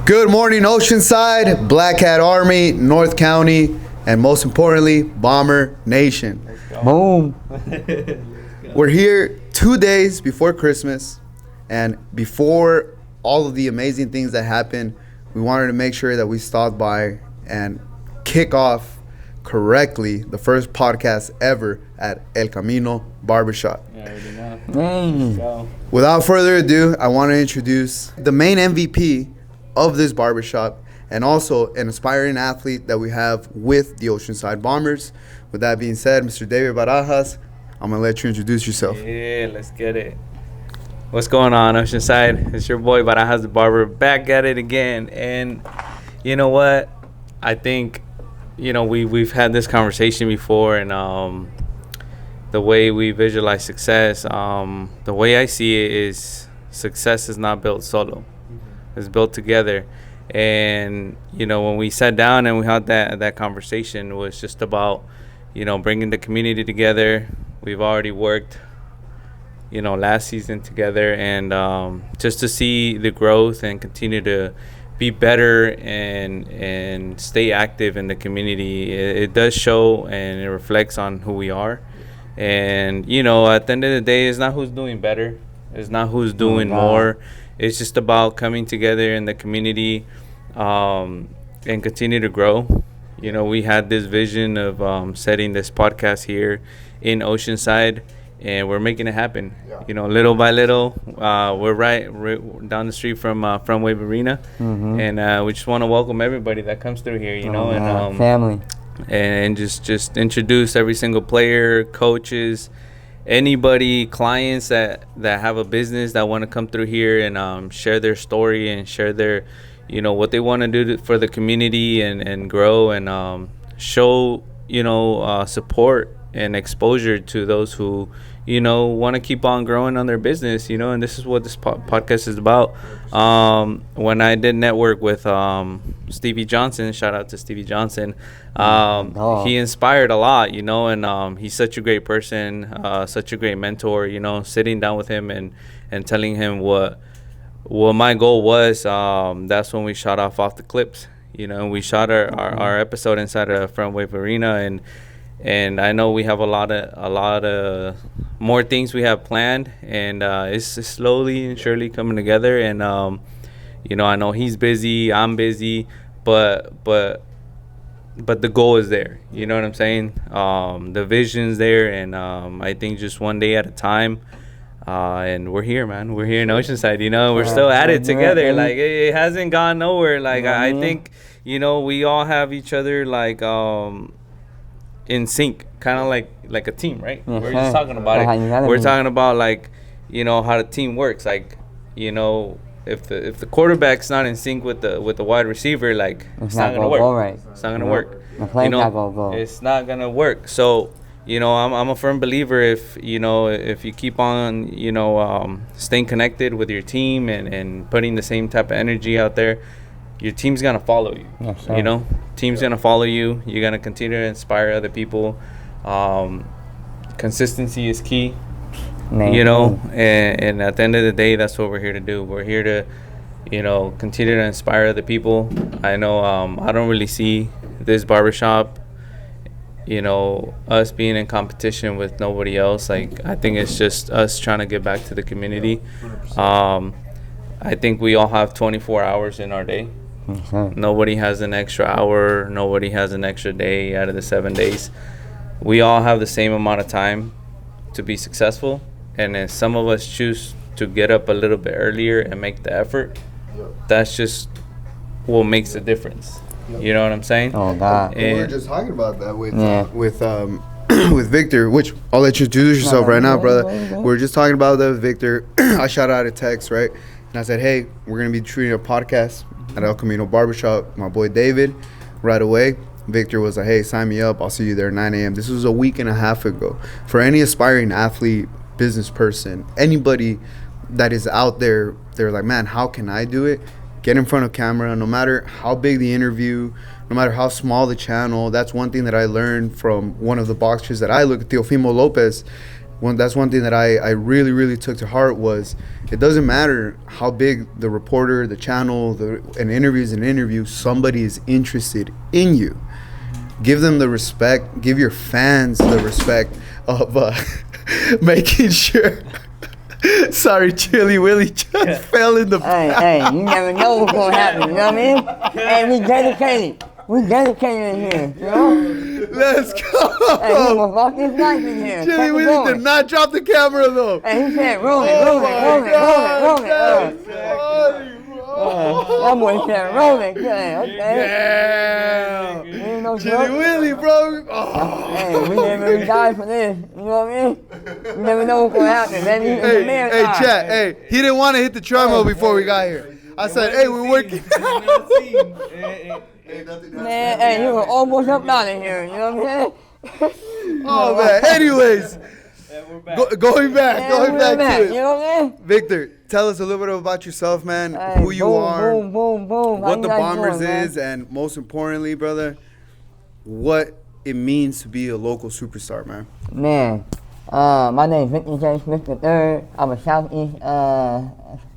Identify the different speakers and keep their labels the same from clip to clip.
Speaker 1: Good morning, Oceanside, Black Hat Army, North County, and most importantly, Bomber Nation.
Speaker 2: Boom.
Speaker 1: We're here 2 days before Christmas, and before all of the amazing things that happened, we wanted to make sure that we stopped by and kick off correctly the first podcast ever at El Camino Barbershop. Without further ado, I want to introduce the main MVP of this barbershop and also an aspiring athlete that we have with the Oceanside Bombers. With that being said, Mr. David Barajas, I'm going to let you introduce yourself.
Speaker 3: Yeah, let's get it. What's going on, Oceanside? It's your boy Barajas the Barber, back at it again. And you know what? I think, we've had this conversation before, and the way we visualize success, the way I see it is success is not built solo. It's built together. And, when we sat down and we had that conversation, it was just about, bringing the community together. We've already worked, last season together, and just to see the growth and continue to be better and stay active in the community. It does show and it reflects on who we are. And, at the end of the day, it's not who's doing better. It's not who's doing more. It's just about coming together in the community and continue to grow. We had this vision of setting this podcast here in Oceanside, and we're making it happen. Little by little. We're right down the street from Frontwave Arena, and we just want to welcome everybody that comes through here. And
Speaker 2: family,
Speaker 3: and just introduce every single player, coaches, anybody, clients that have a business that want to come through here and share their story and share their, what they want to do for the community and grow and show, support and exposure to those who, want to keep on growing on their business, and this is what this podcast is about. When I did network with Stevie Johnson, shout out to Stevie Johnson, he inspired a lot, and he's such a great person, such a great mentor, sitting down with him and telling him what my goal was. That's when we shot off the clips, we shot our episode inside of Frontwave Arena, and I know we have a lot of more things we have planned, and it's slowly and surely coming together. And I know he's busy, I'm busy, but the goal is there. You know what I'm saying? The vision's there, and I think just one day at a time. And we're here, man. We're here in Oceanside. We're still at it together. Like it hasn't gone nowhere. Like I think we all have each other like in sync, kind of like a team, right? We're just talking about it. We're talking about like how the team works. Like if the quarterback's not in sync with the wide receiver, like it's not gonna work. Right. It's not gonna work.
Speaker 2: The play's not gonna go.
Speaker 3: It's not gonna work. So I'm a firm believer if you keep on staying connected with your team and putting the same type of energy out there, your team's gonna follow you. Yes, team's gonna follow you. You're gonna continue to inspire other people. Consistency is key. And at the end of the day, that's what we're here to do. We're here to continue to inspire other people. I know I don't really see this barbershop us being in competition with nobody else. Like I think it's just us trying to get back to the community. I think we all have 24 hours in our day. Nobody has an extra hour. Nobody has an extra day out of the 7 days. We all have the same amount of time to be successful. And then some of us choose to get up a little bit earlier and make the effort. That's just what makes the difference. You know what I'm saying?
Speaker 2: Oh, God.
Speaker 1: We were just talking about that with Victor, which I'll let you introduce yourself right now, brother. We were just talking about that with Victor. I shot out a text, right? And I said, hey, we're going to be shooting a podcast at El Camino Barbershop. My boy David, right away. Victor was like, hey, sign me up. I'll see you there at 9 a.m. This was a week and a half ago. For any aspiring athlete, business person, anybody that is out there, they're like, man, how can I do it? Get in front of camera, no matter how big the interview, no matter how small the channel. That's one thing that I learned from one of the boxers that I look at, Teofimo Lopez. That's one thing that I really, really took to heart was it doesn't matter how big the reporter, the channel, an interview is an interview, somebody is interested in you. Give them the respect, give your fans the respect of making sure. Sorry, Chili Willy just fell in the
Speaker 2: Hey, you never know what's going to happen, you know what I mean? Hey, we dedicated. We dedicated in here, you know?
Speaker 1: Let's go.
Speaker 2: Hey, he almost lost his life in here.
Speaker 1: Chili Willy did not drop the camera, though.
Speaker 2: Hey, he said, roll it. That boy said, roll it. Okay.
Speaker 1: Yeah.
Speaker 2: Ain't no
Speaker 1: Chili
Speaker 2: joke.
Speaker 1: Willy, bro. Oh.
Speaker 2: Hey, we didn't really die for this. You know what I mean? You never know what's going to happen. Maybe it's a
Speaker 1: Hey,
Speaker 2: marathon.
Speaker 1: chat. Hey, he didn't want to hit the trim before we got here. I said, hey, we're working.
Speaker 2: Man, hey, you were almost up out of here. You know what I'm saying?
Speaker 1: Oh, man. Anyways, going back to it.
Speaker 2: You know what I mean?
Speaker 1: Victor, tell us a little bit about yourself, man.
Speaker 2: Hey,
Speaker 1: who you
Speaker 2: boom,
Speaker 1: are,
Speaker 2: boom.
Speaker 1: what the
Speaker 2: How you guys
Speaker 1: Bombers
Speaker 2: doing, man?
Speaker 1: is, and most importantly, brother, what it means to be a local superstar, man.
Speaker 2: Man, my name is Victor J. Smith III. I'm a Southeast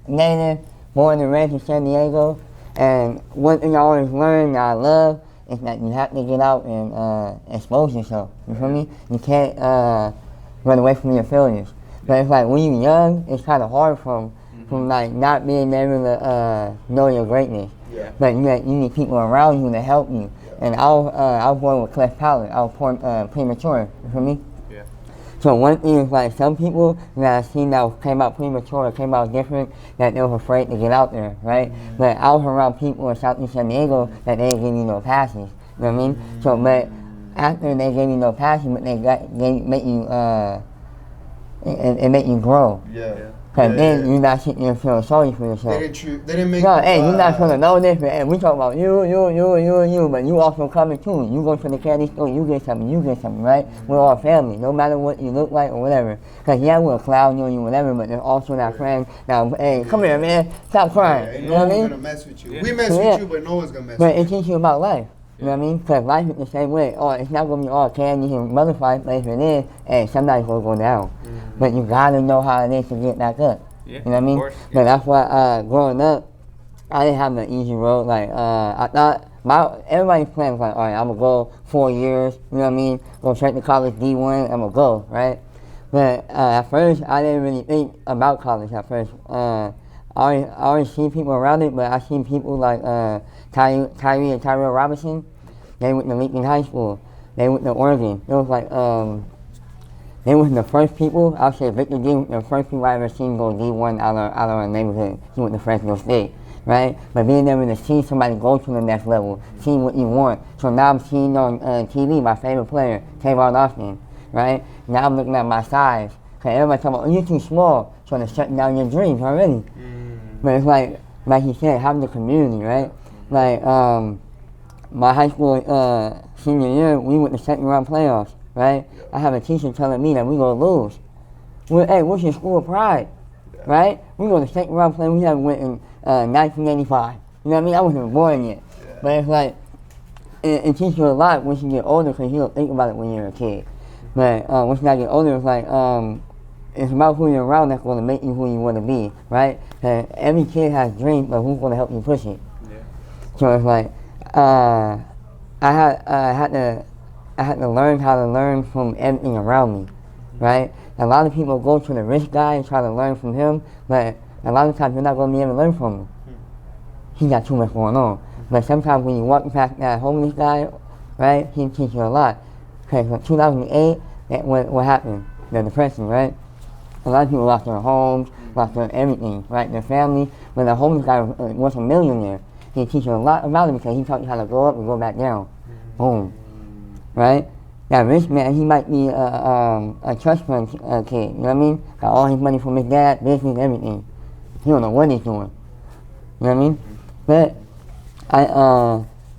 Speaker 2: native, born and raised in San Diego. And one thing I always learned that I love is that you have to get out and expose yourself. You feel me? You can't run away from your failures. But it's like when you're young, it's kind of hard from like not being able to know your greatness.
Speaker 1: Yeah.
Speaker 2: But you need people around you to help you. And I was born with cleft palate. I was born premature. You feel me?
Speaker 3: Yeah.
Speaker 2: So one thing is like some people that I seen that came out premature or came out different, that they were afraid to get out there, right? But I was around people in Southeast San Diego that they didn't give you no passes. You know what I mean? So but after they gave you no passes, but they make you it make you grow.
Speaker 1: Yeah.
Speaker 2: Cause then you're not sitting there feeling sorry for yourself.
Speaker 1: They didn't make.
Speaker 2: No, hey, you're not supposed to know this, and we talk about you, but you also coming too. You go to the candy store, you get something, right? We're all family, no matter what you look like or whatever. Cause yeah, we'll clown on you, whatever, but there's also that friend. Now, hey, come here, man, stop crying.
Speaker 1: Yeah,
Speaker 2: you know what I mean?
Speaker 1: gonna mess with you. We mess with you, but no one's gonna mess
Speaker 2: But
Speaker 1: with
Speaker 2: it teaches you about life. You know what I mean? Because life is the same way. Oh, it's not going to be all candy and butterflies, but if it is, hey, somebody's going to go down. But you got to know how it is to get back up.
Speaker 3: Yeah,
Speaker 2: you know what I mean?
Speaker 3: course,
Speaker 2: But that's why growing up, I didn't have an easy road. Like, I thought, everybody's plan was like, all right, I'm going to go 4 years, you know what I mean? Go straight to college, D1, I'm going to go, right? But at first, I didn't really think about college at first. I always see people around it, but I seen people like Tyree and Tyrell Robinson. They went to Lincoln High School. They went to Oregon. It was like they were the first people. I'll say Victor D was the first people I ever seen go D1 out of our neighborhood. He went to Fresno State, right? But being able to see somebody go to the next level, see what you want. So now I'm seeing on TV my favorite player, Tavon Austin, right? Now I'm looking at my size. Cause everybody talking about, oh, you're too small, so they're shutting down your dreams already. But it's like you said, having the community, right? Like, my high school senior year, we went to second round playoffs, right? I have a teacher telling me that we gonna lose. Hey, what's your school pride, right? We go to second round playoffs, we haven't went in 1985. You know what I mean? I wasn't born yet. But it's like, it teaches you a lot once you get older, because you don't think about it when you're a kid. But once you get older, it's like, it's about who you're around that's going to make you who you want to be, right? Every kid has dreams, but who's going to help you push it? Yeah. So it's like, I had to learn how to learn from everything around me, right? A lot of people go to the rich guy and try to learn from him, but a lot of times you're not going to be able to learn from him. He got too much going on. But sometimes when you walk past that homeless guy, right, he teaches you a lot. Okay, so 2008, what happened? The depression, right? A lot of people lost their homes, lost their everything, right? Their family. But the homeless guy was a millionaire. He teaches you a lot about it because he taught you how to go up and go back down. Boom. Right? That rich man, he might be a trust fund kid, you know what I mean? Got all his money from his dad, business, everything. He don't know what he's doing. You know what I mean? But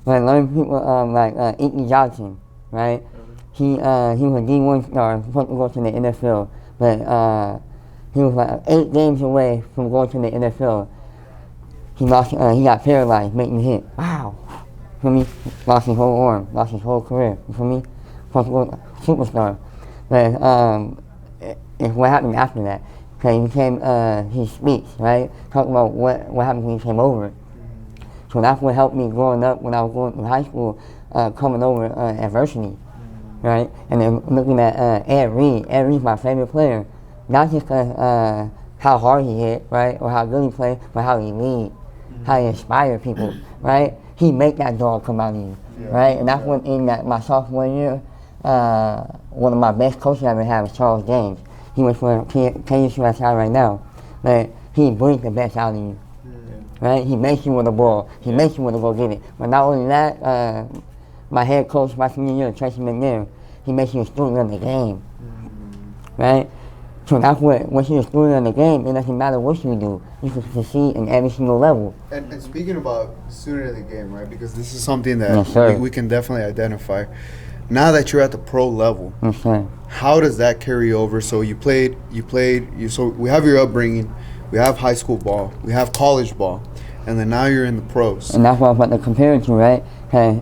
Speaker 2: when I learned people like Inky Johnson, right? He was a D1 star, supposed to go to the NFL. But he was like 8 games away from going to the NFL. He got paralyzed, making a hit. Wow. For me, lost his whole arm, lost his whole career. For me, supposed to go superstar. But is what happened after that. So he became his speech, right? Talking about what happened when he came over. So that's what helped me growing up when I was going to high school, coming over adversity, right? And then looking at Ed Reed. Ed Reed's my favorite player, not just because how hard he hit, right, or how good he played, but how he lead, how he inspire people, right? He make that dog come out of you, right? And that's when in my sophomore year, one of my best coaches I ever had was Charles James. He was for KUSI right now, but he brings the best out of you, right? He makes you want to ball. He makes you want to go get it. But not only that, my head coach my senior year, Tracy McNair, he makes you a student of the game, right? So that's what, once you're a student of the game, it doesn't matter what you do. You can succeed in every single level.
Speaker 1: And speaking about student of the game, right, because this is something that
Speaker 2: Yes,
Speaker 1: we can definitely identify. Now that you're at the pro level,
Speaker 2: Yes, sir.
Speaker 1: how does that carry over? So so we have your upbringing, we have high school ball, we have college ball, and then now you're in the pros.
Speaker 2: And that's what I'm about to compare it to, right? Because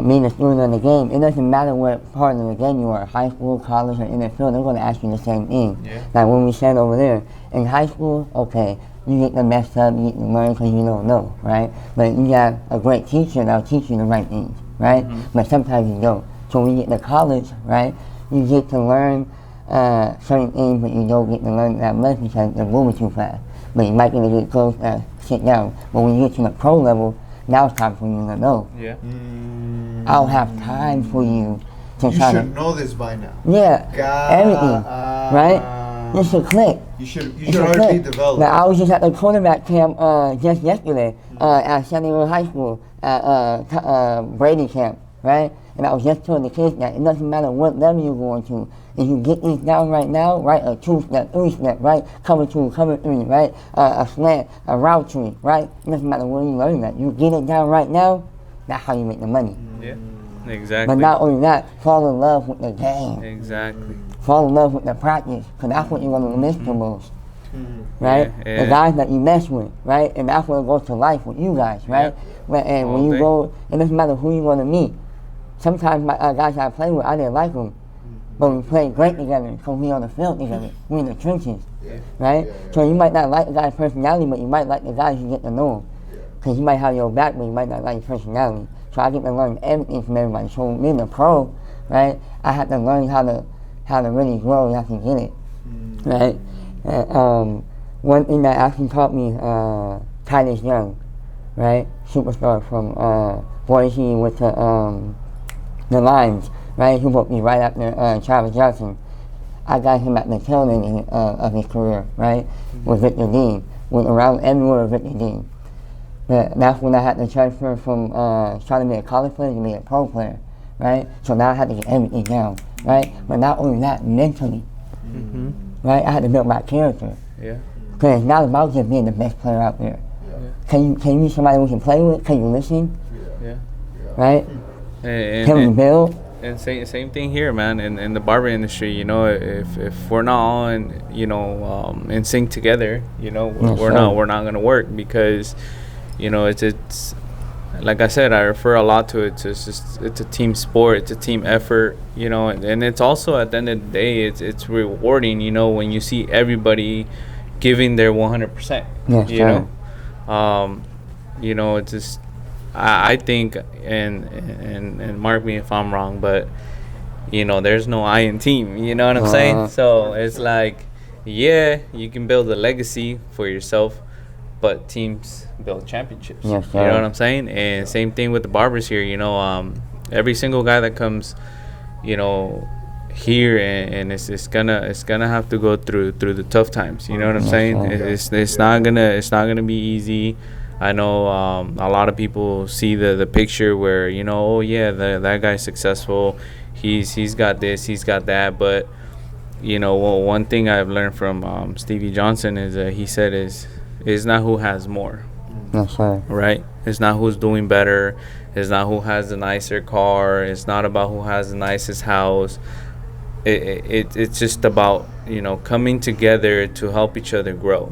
Speaker 2: being a student of the game, it doesn't matter what part of the game you are, high school, college, or NFL, they're going to ask you the same thing.
Speaker 3: Yeah.
Speaker 2: Like when we said over there, in high school, okay, you get to mess up, you get to learn because you don't know, right? But you got a great teacher that'll teach you the right things, right? But sometimes you don't. So when you get to college, right, you get to learn certain things, but you don't get to learn that much because they're moving too fast. But you might get to get close, sit down. But when you get to the pro level, now it's time for you to know.
Speaker 3: Yeah.
Speaker 2: I don't have time for you to
Speaker 1: You
Speaker 2: try
Speaker 1: should
Speaker 2: to.
Speaker 1: know this by now.
Speaker 2: Yeah, everything, right? You should click.
Speaker 1: You should
Speaker 2: It should
Speaker 1: already be
Speaker 2: click.
Speaker 1: developed.
Speaker 2: Now, I was just at the quarterback camp just yesterday at San Diego High School at Brady camp, right? And I was just telling the kids that it doesn't matter what level you're going to. If you get these down right now, right, a 2-step, 3-step, right, cover 2, cover 3, right, a slant, a route tree, right, it doesn't matter where you learn that. You get it down right now, that's how you make the money.
Speaker 3: Yeah. Exactly.
Speaker 2: But not only that, fall in love with the game.
Speaker 3: Exactly.
Speaker 2: Fall in love with the practice, because that's what you're going to miss the most, right?
Speaker 3: Yeah,
Speaker 2: The guys that you mess with, right? And that's what it goes to life with you guys, right? And when you go, it doesn't matter who you're going to meet. Sometimes my guys I play with, I didn't like them, but we played great together because we on the field together. We in the trenches, right? So you might not like the guy's personality, but you might like the guys you get to know him. Because you might have your back, but you might not like his personality. So I get to learn everything from everybody. So being a pro, right, I have to learn how to really grow and how to get it, right? And, one thing that actually taught me, Titus Young, right, superstar from Boise with the Lions, right? He booked me right after Travis Johnson. I got him at the tail end of his career, right? With Victor Dean, went around everywhere with Victor Dean. But that's when I had to transfer from trying to be a college player to be a pro player, right? So now I had to get everything down, right? But not only that, mentally, right? I had to build my character.
Speaker 3: Yeah.
Speaker 2: Because it's not about just being the best player out there. Can you meet somebody we can play with? Can you listen?
Speaker 3: Yeah.
Speaker 2: Right? Can we
Speaker 3: And,
Speaker 2: build?
Speaker 3: and same thing here, man. In the barber industry, you know, if we're not on, you know, in sync together, you know, we're not gonna work because, you know, it's like I said, I refer a lot to it. It's a team sport. It's a team effort, you know, and it's also at the end of the day, it's rewarding, you know, when you see everybody giving their 100%.
Speaker 2: Yes,
Speaker 3: you know, you know, it's just I think, and mark me if I'm wrong, but you know, there's no I in team. You know what I'm saying? So it's like, yeah, you can build a legacy for yourself, but teams build championships.
Speaker 2: Yes,
Speaker 3: you know what I'm saying? And same thing with the barbers here. You know, every single guy that comes, you know, here and it's gonna have to go through the tough times. You know what I'm saying? It's not gonna be easy. I know a lot of people see the picture where, you know, oh yeah, that guy's successful. He's got this, he's got that, but you know, one thing I've learned from Stevie Johnson is he said is not who has more.
Speaker 2: Yes, sir.
Speaker 3: Right? It's not who's doing better. It's not who has the nicer car. It's not about who has the nicest house. It's just about, you know, coming together to help each other grow.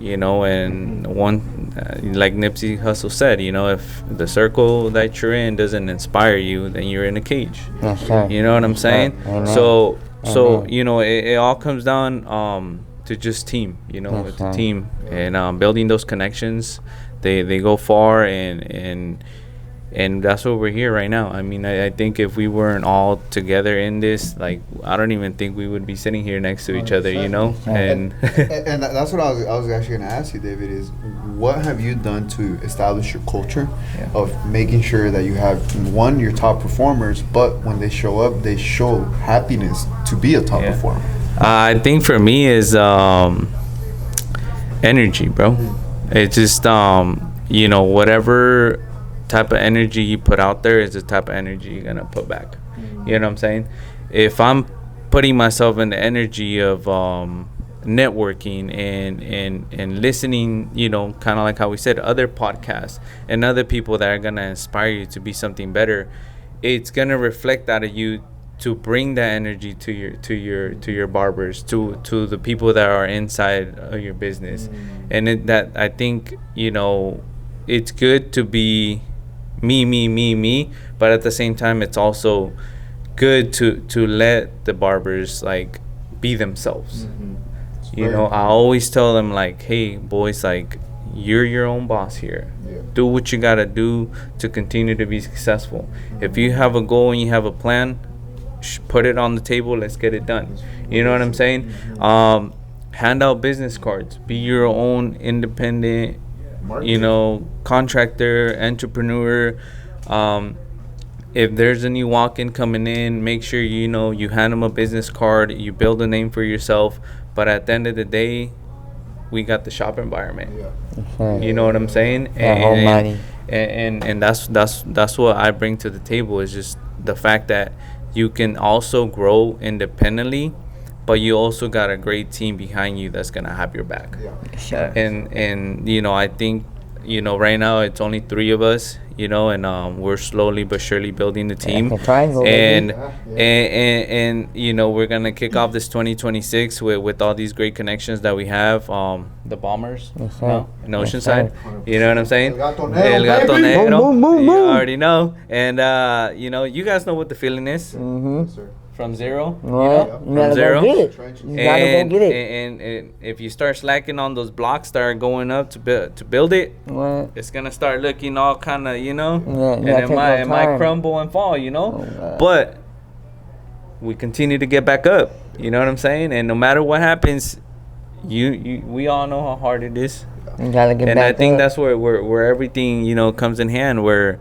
Speaker 3: You know, and one, like Nipsey Hussle said, you know, if the circle that you're in doesn't inspire you, then you're in a cage.
Speaker 2: Yes, sir.
Speaker 3: You know what I'm saying?
Speaker 2: Amen.
Speaker 3: So So, you know, it all comes down to just team, you know, with the team and building those connections. They go far, and that's what we're here right now. I mean, I think if we weren't all together in this, like, I don't even think we would be sitting here next to each other, you know. And
Speaker 1: that's what I was actually going to ask you, David, is what have you done to establish your culture of making sure that you have, one, your top performers, but when they show up, they show happiness to be a top performer?
Speaker 3: I think for me is energy, bro. It's just you know, whatever type of energy you put out there is the type of energy you're gonna put back. You know what I'm saying? If I'm putting myself in the energy of networking and listening, you know, kind of like how we said, other podcasts and other people that are gonna inspire you to be something better, it's gonna reflect out of you to bring that energy to your barbers, to the people that are inside of your business. And that I think, you know, it's good to be me, but at the same time it's also good to let the barbers like be themselves. You know, I always tell them, like, hey boys, like, you're your own boss here. Do what you gotta do to continue to be successful. If you have a goal and you have a plan, put it on the table, let's get it done. You know what I'm saying? Hand out business cards, be your own independent, you know, contractor, entrepreneur. If there's a new walk-in coming in, make sure, you know, you hand them a business card, you build a name for yourself. But at the end of the day, we got the shop environment. You know what I'm saying? And that's what I bring to the table, is just the fact that you can also grow independently, but you also got a great team behind you that's gonna have your back. And you know, I think, you know, right now it's only 3 of us, you know, and we're slowly but surely building the team. And you know, we're gonna kick off this 2026 with all these great connections that we have. The Bombers, in Oceanside. You know what I'm saying? El Gato Negro. You already know. And you know, you guys know what the feeling is. From zero, you know, from zero. And if you start slacking on those blocks that are going up to build it, it's gonna start looking all kind of, you know, and it might crumble and fall, you know. But we continue to get back up. You know what I'm saying? And no matter what happens, we all know how hard it is.
Speaker 2: You gotta get
Speaker 3: and
Speaker 2: back
Speaker 3: I think
Speaker 2: up.
Speaker 3: that's where everything, you know, comes in hand. Where,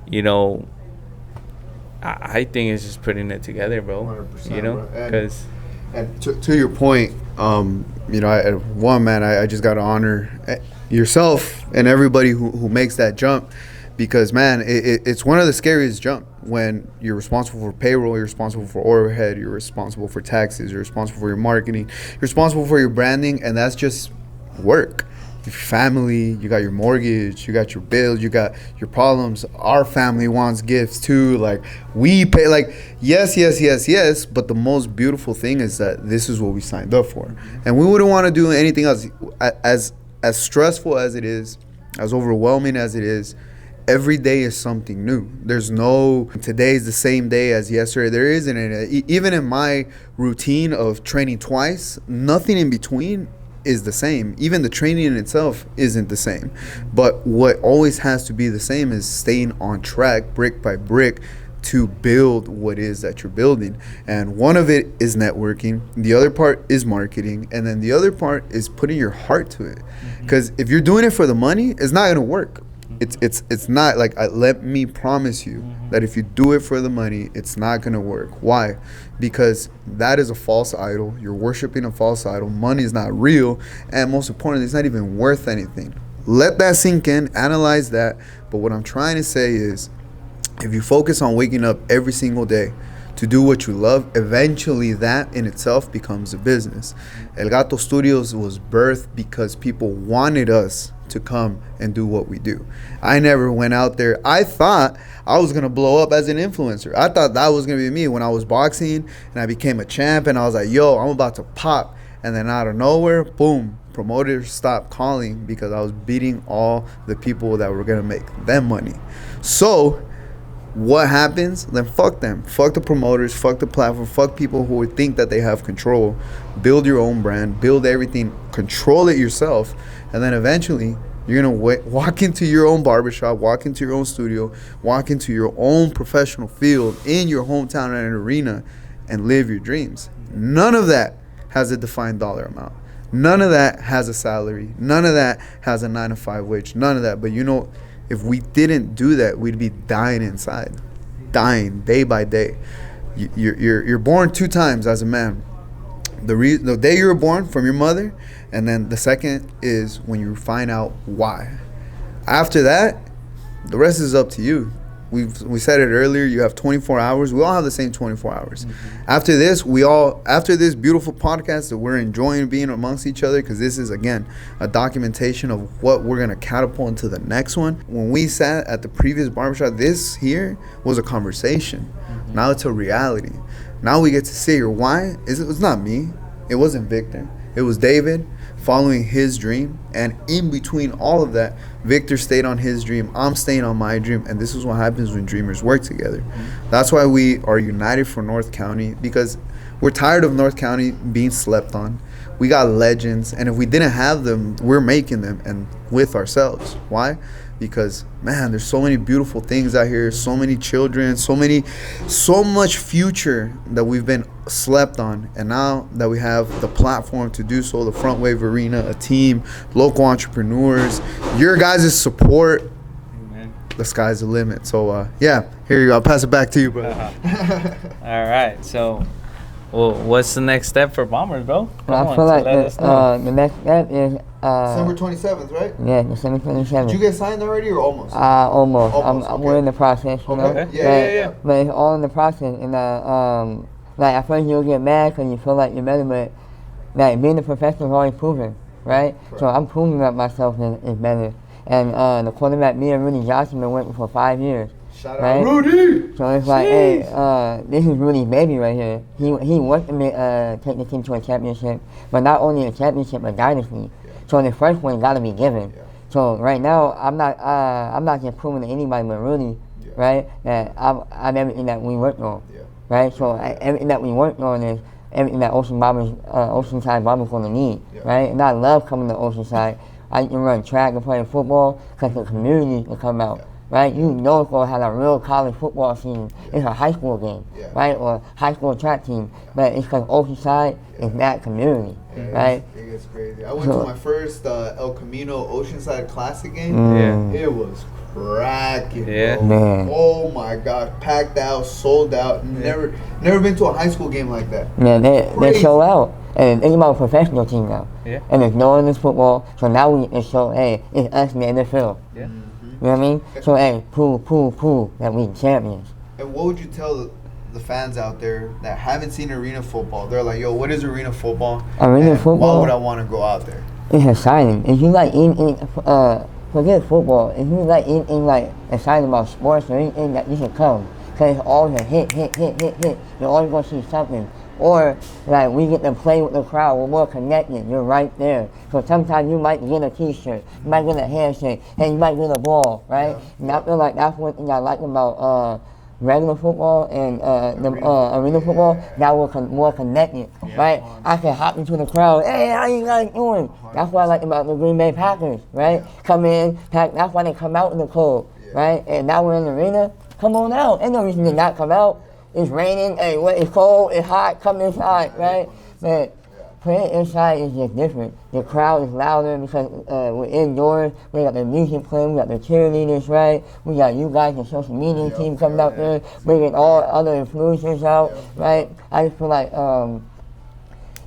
Speaker 3: you know, I think it's just putting it together, bro. You know, because
Speaker 1: and to your point, you know, I just got to honor yourself and everybody who makes that jump, because man, it's one of the scariest jump when you're responsible for payroll, you're responsible for overhead, you're responsible for taxes, you're responsible for your marketing, you're responsible for your branding, and that's just work. Your family, you got your mortgage, you got your bills, you got your problems. Our family wants gifts too. Like, we pay, like, yes, but the most beautiful thing is that this is what we signed up for. And we wouldn't want to do anything else. As stressful as it is, as overwhelming as it is, every day is something new. There's no, today is the same day as yesterday. There isn't any. Even in my routine of training twice, nothing in between is the same. Even the training in itself isn't the same. But what always has to be the same is staying on track, brick by brick, to build what is that you're building. And one of it is networking, the other part is marketing, and then the other part is putting your heart to it. Because if you're doing it for the money, it's not going to work. It's not like, let me promise you that if you do it for the money, it's not going to work. Why? Because that is a false idol. You're worshiping a false idol. Money is not real. And most importantly, it's not even worth anything. Let that sink in, analyze that. But what I'm trying to say is, if you focus on waking up every single day to do what you love, eventually that in itself becomes a business. El Gato Studios was birthed because people wanted us to come and do what we do. I never went out there. I thought I was going to blow up as an influencer. I thought that was going to be me when I was boxing and I became a champ, and I was like, yo, I'm about to pop. And then out of nowhere, boom, promoters stopped calling because I was beating all the people that were going to make them money. So what happens, then fuck them. Fuck the promoters, fuck the platform, fuck people who would think that they have control. Build your own brand, build everything, control it yourself, and then eventually you're going to walk into your own barbershop, walk into your own studio, walk into your own professional field in your hometown and an arena and live your dreams. None of that has a defined dollar amount. None of that has a salary. None of that has a 9-to-5 wage. None of that. But you know, if we didn't do that, we'd be dying inside, dying day by day. You're born 2 times as a man. The day you were born from your mother, and then the second is when you find out why. After that, the rest is up to you. We said it earlier, you have 24 hours. We all have the same 24 hours. Mm-hmm. After this beautiful podcast that we're enjoying being amongst each other, because this is, again, a documentation of what we're going to catapult into the next one. When we sat at the previous barbershop, this here was a conversation. Mm-hmm. Now it's a reality. Now we get to sit here. Why? It's not me. It wasn't Victor. It was David following his dream. And in between all of that, Victor stayed on his dream. I'm staying on my dream. And this is what happens when dreamers work together. Mm-hmm. That's why we are united for North County, because we're tired of North County being slept on. We got legends. And if we didn't have them, we're making them, and with ourselves. Why? Because, man, there's so many beautiful things out here, so many children, so much future that we've been slept on. And now that we have the platform to do so, the Frontwave Arena, a team, local entrepreneurs, your guys' support, amen, the sky's the limit. So, yeah, here you go. I'll pass it back to you, bro.
Speaker 3: All right. So, well, what's the next step for Bombers, bro?
Speaker 2: Well, I feel like the next step is
Speaker 1: December 27th, right?
Speaker 2: Yeah, December 27th.
Speaker 1: Did you get signed already or almost?
Speaker 2: Almost.
Speaker 1: Okay.
Speaker 2: We're in the process, you know?
Speaker 1: Okay. Yeah.
Speaker 2: But it's all in the process. And like at first you'll get mad because you feel like you're better, but like being a professional is always proven, right? Correct. So I'm proving that myself is better. And the quarterback, me and Rudy Johnson, been working for 5 years.
Speaker 1: Shout out Rudy!
Speaker 2: So it's like, hey, this is Rudy's baby right here. He wants to take the team to a championship, but not only a championship, a dynasty. Yeah. So the first one got to be given. Yeah. So right now, I'm not just proving to anybody but Rudy, right? That I'm everything that we worked on, right? So everything that we worked on is everything that Oceanside Bombers going to need, right? And I love coming to Oceanside. I can run track and play football because the community will come out. Right, you know it's gonna have a real college football season. It's a high school game, right, or high school track team. But it's because Oceanside is that community, right?
Speaker 1: It gets crazy. I went to my first El Camino Oceanside Classic game. It was cracking, bro. Man. Oh my God, packed out, sold out. Never been to a high school game like that.
Speaker 2: Yeah, they show out. And think about a professional team now. Yeah. And there's no one in football, so now we can show, hey, it's us in the NFL. Yeah. You know what I mean? So, hey, prove that we champions.
Speaker 1: And what would you tell the fans out there that haven't seen arena football? They're like, yo, what is arena football?
Speaker 2: Arena football?
Speaker 1: Why would I want to go out there?
Speaker 2: It's exciting. If you like forget football, if you like anything like excited about sports or anything, that you should come. Because it's always a hit. You're always going to see something. Or, like, we get to play with the crowd. We're more connected. You're right there. So sometimes you might get a T-shirt. You might get a handshake. And you might get a ball, right? Yeah. And I feel like that's one thing I like about regular football and arena football. Now we're more connected, right? I can hop into the crowd. Hey, how you guys doing? That's what I like about the Green Bay Packers, right? Come in. That's why they come out in the cold, right? And now we're in the arena. Come on out. Ain't no reason to not come out. It's raining, hey, it's cold, it's hot, come inside, right? But playing inside is just different. The crowd is louder because we're indoors. We got the music playing, we got the cheerleaders, right? We got you guys, the social media team coming out there, bringing all other influencers out, right? I just feel like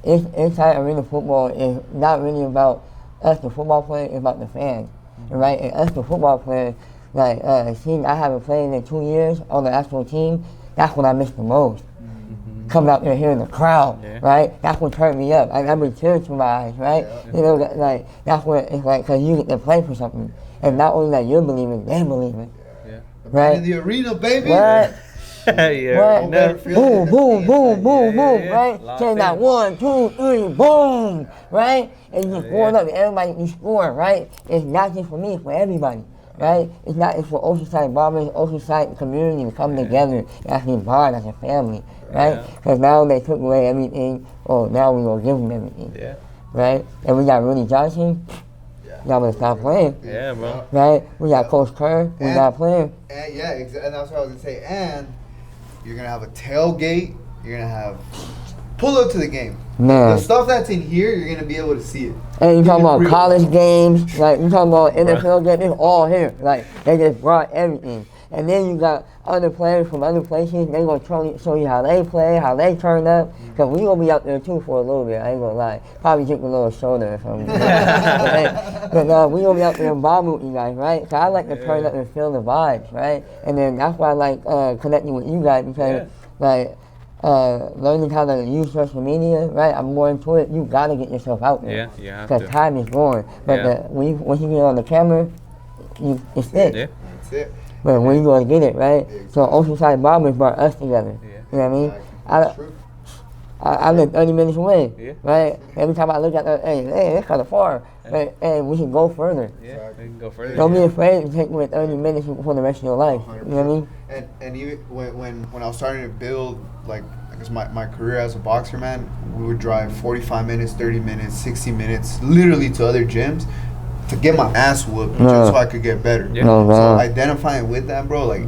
Speaker 2: inside arena football is not really about us, the football players, it's about the fans, right? And us, the football players, like, seeing I haven't played in 2 years on the actual team. That's what I miss the most. Mm-hmm. Coming out there hearing the crowd, right? That's what turned me up. I bring tears to my eyes, right? You know, like, that's what it's like, because you get to play for something. And not only that you're believing, they're believing. Right?
Speaker 1: In the arena, baby.
Speaker 2: What?
Speaker 3: What?
Speaker 2: No. Boom, right? Saying that 1, 2, 3, boom, right? And you're scoring up, and everybody you score, right? It's not just for me, it's for everybody. right? It's for Oceanside Bombers, Oceanside community to come together and actually bond as a family, right? Because now they took away everything. Oh, now we gonna give them everything.
Speaker 3: Yeah.
Speaker 2: Right? And we got Rudy Johnson. Y'all better stop playing.
Speaker 3: Yeah, bro.
Speaker 2: Right? We got Coach Kerr. We got playing.
Speaker 1: And yeah, and that's what I was gonna say. And you're gonna have a tailgate. You're gonna have pull up to the game.
Speaker 2: Man.
Speaker 1: The stuff that's in here, you're gonna be able to see it.
Speaker 2: And you talking about college games, like you talking about NFL games, it's all here. Like they just brought everything. And then you got other players from other places. They gonna show you how they play, how they turn up. Cause we gonna be out there too for a little bit. I ain't gonna lie. Probably take a little shoulder or something. But we gonna be out there and bomb with you guys, right? So I like to turn up and feel the vibes, right? And then that's why I like connecting with you guys because like. Learning how to use social media, right? I'm more into it. You gotta get yourself out there.
Speaker 3: Yeah,
Speaker 2: because time is going. But once you get on the camera, it's it.
Speaker 3: Yeah.
Speaker 1: That's it.
Speaker 2: But when you gonna get it, right? So Oceanside Bombers brought us together.
Speaker 3: Yeah.
Speaker 2: You know what I mean?
Speaker 1: True.
Speaker 2: I live 30 minutes away,
Speaker 3: Yeah.
Speaker 2: right? Every time I look at that, hey, it's kind of far. But hey, we can go further.
Speaker 3: Yeah, we can go further.
Speaker 2: Don't be afraid to take away 30 minutes for the rest of your life. You know what I mean?
Speaker 1: And even when I was starting to build, like, I guess my career as a boxer, man, we would drive 45 minutes, 30 minutes, 60 minutes, literally to other gyms to get my ass whooped just so I could get better.
Speaker 3: Yeah.
Speaker 1: So identifying with that, bro, like,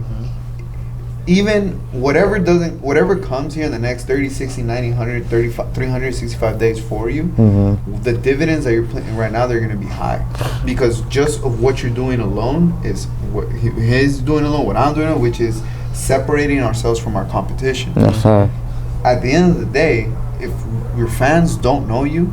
Speaker 1: even whatever comes here in the next 30, 60, 90, 100, 35, 365 days for you, the dividends that you're playing right now, they're going to be high. Because just of what you're doing alone is what he's doing alone, what I'm doing, which is separating ourselves from our competition.
Speaker 2: Yes, sir.
Speaker 1: At the end of the day, if your fans don't know you,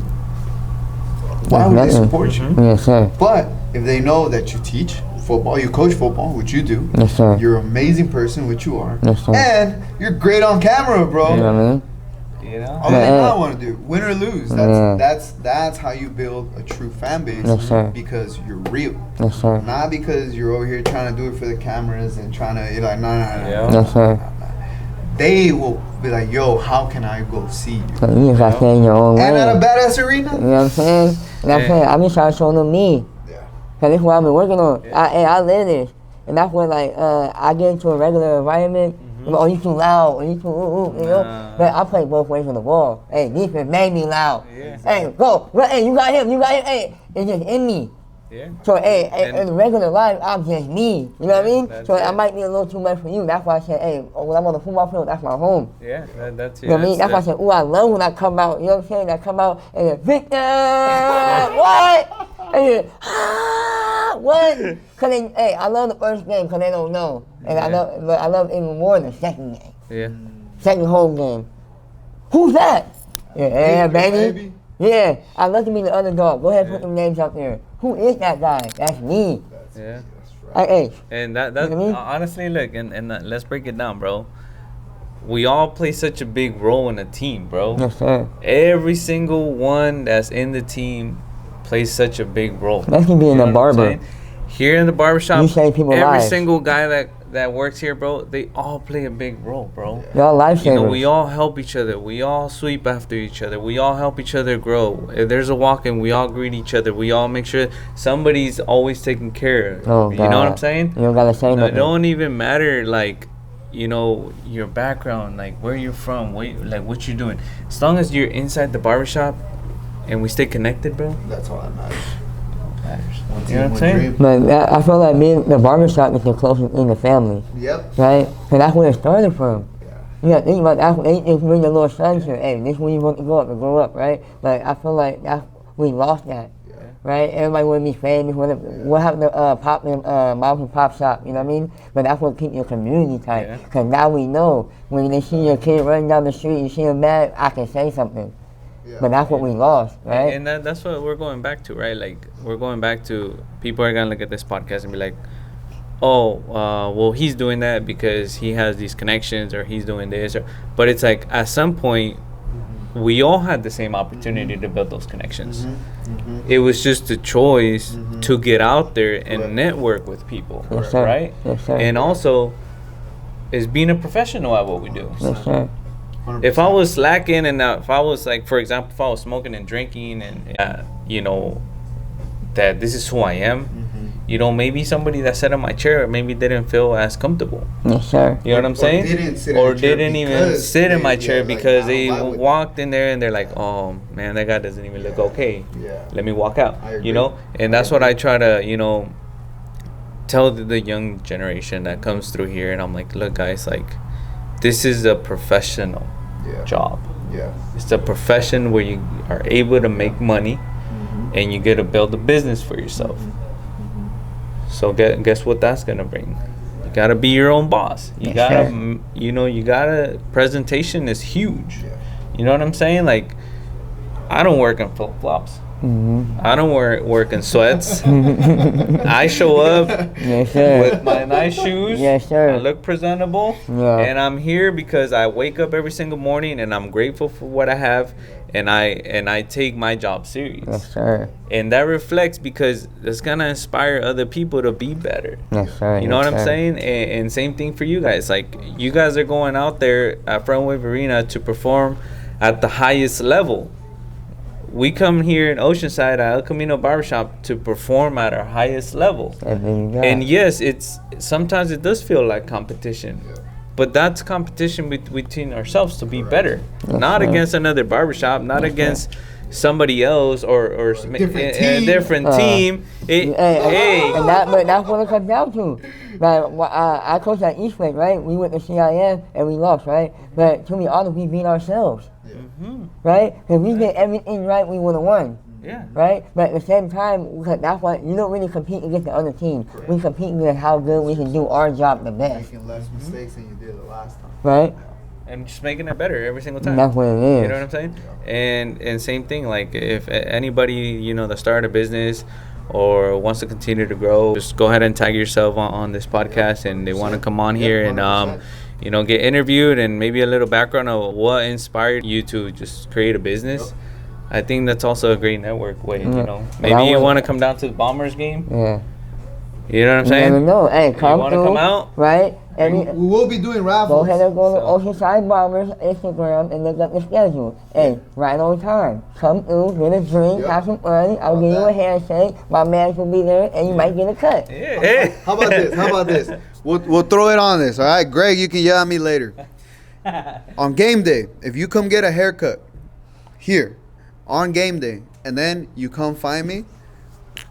Speaker 1: why would they support you?
Speaker 2: Yes, sir.
Speaker 1: But if they know that you teach football, you coach football, which you do.
Speaker 2: Yes, sir.
Speaker 1: You're an amazing person, which you are.
Speaker 2: Yes, sir.
Speaker 1: And you're great on camera, bro.
Speaker 2: You know what I mean?
Speaker 3: You know?
Speaker 1: All they not want to do, win or lose. That's how you build a true fan base.
Speaker 2: Yes, sir.
Speaker 1: Because you're real.
Speaker 2: Yes, sir.
Speaker 1: Not because you're over here trying to do it for the cameras and trying to, you're like, no.
Speaker 2: Yes, sir.
Speaker 1: They will be like, yo, how can I go see you?
Speaker 2: So you just got to stay in your own way.
Speaker 1: And at a badass arena.
Speaker 2: You know what I'm saying? And I'm saying, I'm just trying to show them me.
Speaker 1: Yeah.
Speaker 2: Because this is what I've been working on.
Speaker 3: Yeah.
Speaker 2: I live this. And that's when, like, I get into a regular environment. Oh, you too loud. Or you too, you know? But I play both ways of the ball. Hey, defense made me loud.
Speaker 3: Yeah.
Speaker 2: Hey, go. Hey, you got him. Hey, it's just in me.
Speaker 3: Yeah.
Speaker 2: So, hey, in regular life, I'm just me. You know what I mean?
Speaker 3: That's
Speaker 2: So,
Speaker 3: it.
Speaker 2: I might be a little too much for you. That's why I said, hey, when I'm on the football field, that's my home.
Speaker 3: Yeah, that's it.
Speaker 2: You know what I mean? That's why I said, ooh, I love when I come out. You know what I'm saying? I come out and then, Victor, what? And then, what? Cause they, hey, I love the first game because they don't know. And I love even more the second game.
Speaker 3: Yeah.
Speaker 2: Second home game. Who's that? Yeah, baby. Yeah, I love to be the underdog. Go ahead and put them names out there. Who is that guy? That's me.
Speaker 3: Yeah.
Speaker 2: Hey.
Speaker 3: And that
Speaker 2: You know what I mean?
Speaker 3: honestly, look, and let's break it down, bro. We all play such a big role in a team, bro.
Speaker 2: Yes, sir.
Speaker 3: Every single one that's in the team plays such a big role.
Speaker 2: Especially being a barber.
Speaker 3: Here in the barbershop,
Speaker 2: You save people
Speaker 3: every
Speaker 2: lives.
Speaker 3: single guy that works here, bro, they all play a big role, bro.
Speaker 2: Y'all lifesavers.
Speaker 3: You know, we all help each other. We all sweep after each other. We all help each other grow. If there's a walk-in, we all greet each other. We all make sure somebody's always taken care of.
Speaker 2: Oh,
Speaker 3: you know what I'm
Speaker 2: God.
Speaker 3: saying?
Speaker 2: You don't gotta say
Speaker 3: It
Speaker 2: nothing.
Speaker 3: don't even matter, like, you know, your background, like where you're from, what you're doing. As long as you're inside the barbershop and we stay connected, bro.
Speaker 1: That's all that matters.
Speaker 3: You know what I'm saying?
Speaker 2: But I feel like being the barbershop is the closest in the family.
Speaker 1: Yep.
Speaker 2: Right? And that's where it started from.
Speaker 1: Yeah.
Speaker 2: You gotta think about that. They just bring the little sons here. Hey, this is where you want to grow up, right? But I feel like we lost that.
Speaker 1: Yeah.
Speaker 2: Right? Everybody want to be famous. What happened to mom and pop shop? You know what I mean? But that's what keeps your community tight.
Speaker 3: Yeah.
Speaker 2: Because now we know when they see your kid running down the street, you see him mad, I can say something.
Speaker 1: Yeah.
Speaker 2: But that's what we lost, right?
Speaker 3: And that's what we're going back to, right? Like, we're going back to, people are going to look at this podcast and be like, oh, well, he's doing that because he has these connections or he's doing this. But it's like, at some point, we all had the same opportunity to build those connections. It was just a choice to get out there and network with people,
Speaker 2: Yes, sir.
Speaker 3: right?
Speaker 2: Yes, sir.
Speaker 3: And also, is being a professional at what we do.
Speaker 2: Yes, sir.
Speaker 1: 100%.
Speaker 3: If I was slacking and if I was like, for example, if I was smoking and drinking and, you know, that this is who I am, you know, maybe somebody that sat in my chair maybe didn't feel as comfortable.
Speaker 2: Yes, sir.
Speaker 3: You know what I'm saying? Or didn't even sit in my chair because
Speaker 1: like,
Speaker 3: they walked in there and they're like, oh man, that guy doesn't even look okay.
Speaker 1: Yeah.
Speaker 3: Let me walk out. You know, and that's what I try to, you know, tell the young generation that comes through here. And I'm like, look, guys, like, this is a professional job.
Speaker 1: Yeah.
Speaker 3: It's a profession where you are able to make money and you get to build a business for yourself. So guess what that's gonna bring? You gotta be your own boss. You gotta, you know, you gotta. Presentation is huge. You know what I'm saying? Like, I don't work in flip flops. I don't work in sweats. I show up with my nice shoes.
Speaker 2: Yes, sir.
Speaker 3: I look presentable, and I'm here because I wake up every single morning and I'm grateful for what I have, and I take my job serious.
Speaker 2: Yes, sir.
Speaker 3: And that reflects because it's gonna inspire other people to be better.
Speaker 2: Yes, sir.
Speaker 3: You know what I'm saying? And same thing for you guys. Like, you guys are going out there at Frontwave Arena to perform at the highest level. We come here in Oceanside at El Camino Barbershop to perform at our highest level. And yes, sometimes it does feel like competition. But that's competition between ourselves to be better. Not against another barbershop, not against somebody else or a different team.
Speaker 2: And that's what it comes down to. Like, I coached at Eastwick, right? We went to CIM and we lost, right? But to be honest, we beat ourselves. Right? Because we did everything right, we would have won. Right? But at the same time, that's why you don't really compete against the other team. We compete with how good we can do our job the best.
Speaker 1: Making less mistakes than you did the last time.
Speaker 2: Right?
Speaker 3: And just making it better every single time.
Speaker 2: That's what it is.
Speaker 3: You know what I'm saying? And same thing, like, if anybody, you know, that started a business or wants to continue to grow, just go ahead and tag yourself on this podcast, and they want to come on here and you know, get interviewed and maybe a little background of what inspired you to just create a business. I think that's also a great network way, you know. Maybe you want to come down to the Bombers game. You know what I'm saying?
Speaker 2: You never know. Hey, come
Speaker 3: want to come out?
Speaker 2: Right?
Speaker 1: We will be doing raffles.
Speaker 2: Go ahead and go to Oceanside Bombers Instagram and look up the schedule. Hey, right on time. Come through, get a drink, have some fun. I'll give you a handshake. My man will be there, and you might get a cut.
Speaker 1: How about this? How about this? We'll throw it on this. All right, Greg, you can yell at me later. On game day, if you come get a haircut here on game day, and then you come find me,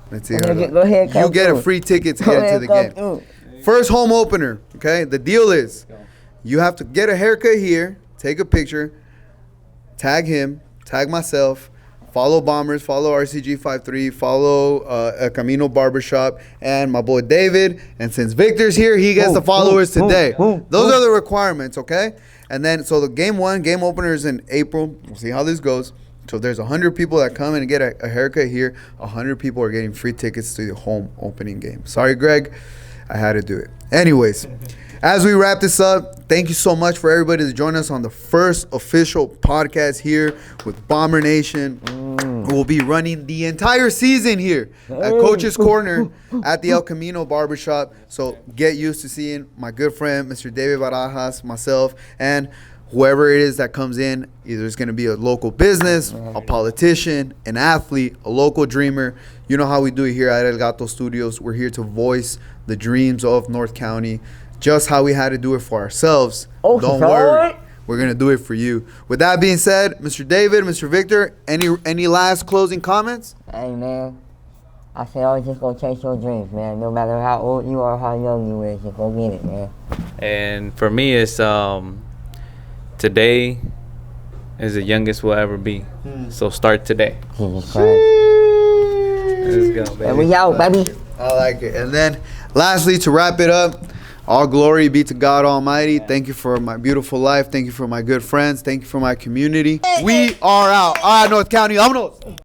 Speaker 1: let's see. You get a free ticket to get into the game. First home opener, okay? The deal is you have to get a haircut here, take a picture, tag him, tag myself, follow Bombers, follow RCG53, follow Camino Barbershop, and my boy David. And since Victor's here, he gets the followers today. Those are the requirements, okay? And then, so the game opener is in April. We'll see how this goes. So if there's 100 people that come in and get a haircut here, 100 people are getting free tickets to the home opening game. Sorry, Greg. I had to do it. Anyways, as we wrap this up, thank you so much for everybody to join us on the first official podcast here with Bomber Nation. We'll be running the entire season here at Coach's Corner at the El Camino Barbershop. So get used to seeing my good friend, Mr. David Barajas, myself, and whoever it is that comes in. Either it's going to be a local business, a politician, an athlete, a local dreamer. You know how we do it here at El Gato Studios. We're here to voice the dreams of North County, just how we had to do it for ourselves. Don't worry, we're going to do it for you. With that being said, Mr. David, Mr. Victor, any last closing comments?
Speaker 2: Hey, man, I say always just go chase your dreams, man. No matter how old you are or how young you is, just go get it, man. And for me, it's today is the youngest we'll ever be. So start today. Jesus Christ. Let's go, baby. And we out, baby.
Speaker 1: I like it. And then lastly, to wrap it up, all glory be to God Almighty. Thank you for my beautiful life. Thank you for my good friends. Thank you for my community. We are out. All right, North County. Vámonos.